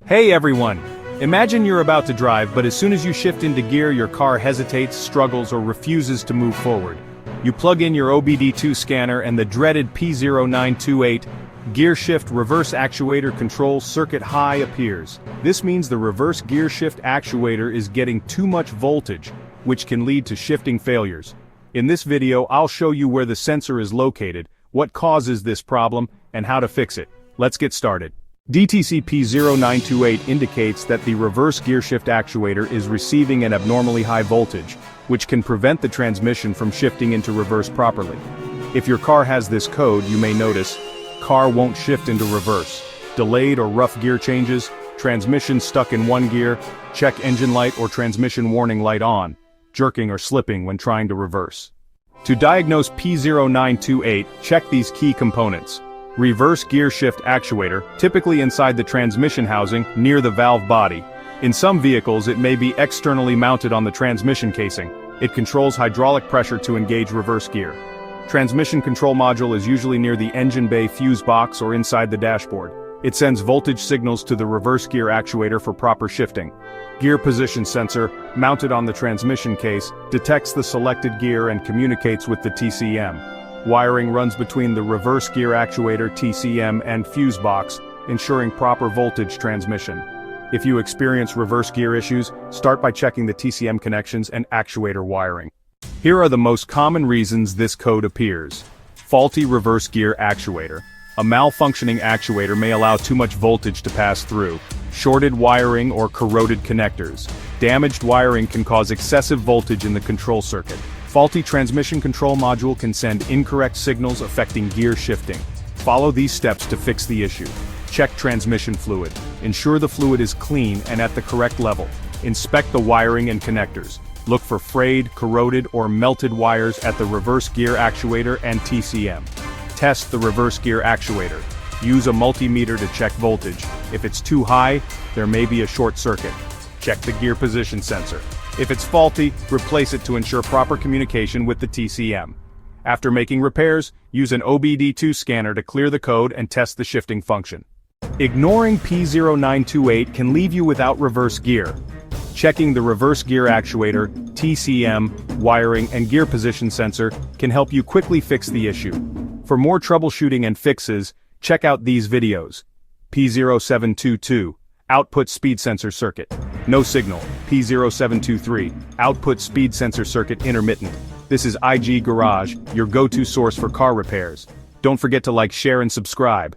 Hey everyone! Imagine you're about to drive, but as soon as you shift into gear, your car hesitates, struggles, or refuses to move forward. You plug in your OBD-II scanner and the dreaded P0928 gear shift reverse actuator control circuit high appears. This means the reverse gear shift actuator is getting too much voltage, which can lead to shifting failures. In this video, I'll show you where the sensor is located, what causes this problem, and how to fix it. Let's get started. DTC P0928 indicates that the reverse gearshift actuator is receiving an abnormally high voltage, which can prevent the transmission from shifting into reverse properly. If your car has this code, you may notice, car won't shift into reverse, delayed or rough gear changes, transmission stuck in one gear, check engine light or transmission warning light on, jerking or slipping when trying to reverse. To diagnose P0928, check these key components. Reverse gear shift actuator, typically inside the transmission housing, near the valve body. In some vehicles it may be externally mounted on the transmission casing. It controls hydraulic pressure to engage reverse gear. Transmission control module is usually near the engine bay fuse box or inside the dashboard. It sends voltage signals to the reverse gear actuator for proper shifting. Gear position sensor, mounted on the transmission case, detects the selected gear and communicates with the TCM. Wiring runs between the reverse gear actuator TCM and fuse box, ensuring proper voltage transmission. If you experience reverse gear issues, start by checking the TCM connections and actuator wiring. Here are the most common reasons this code appears. Faulty reverse gear actuator. A malfunctioning actuator may allow too much voltage to pass through. Shorted wiring or corroded connectors. Damaged wiring can cause excessive voltage in the control circuit. Faulty transmission control module can send incorrect signals affecting gear shifting. Follow these steps to fix the issue. Check transmission fluid. Ensure the fluid is clean and at the correct level. Inspect the wiring and connectors. Look for frayed, corroded, or melted wires at the reverse gear actuator and TCM. Test the reverse gear actuator. Use a multimeter to check voltage. If it's too high, there may be a short circuit. Check the gear position sensor. If it's faulty, replace it to ensure proper communication with the TCM. After making repairs, use an OBD-II scanner to clear the code and test the shifting function. Ignoring P0928 can leave you without reverse gear. Checking the reverse gear actuator, TCM, wiring, and gear position sensor can help you quickly fix the issue. For more troubleshooting and fixes, check out these videos. P0722, output speed sensor circuit. No signal. P0723, output speed sensor circuit intermittent. This is IG Garage, your go-to source for car repairs. Don't forget to like, share, and subscribe.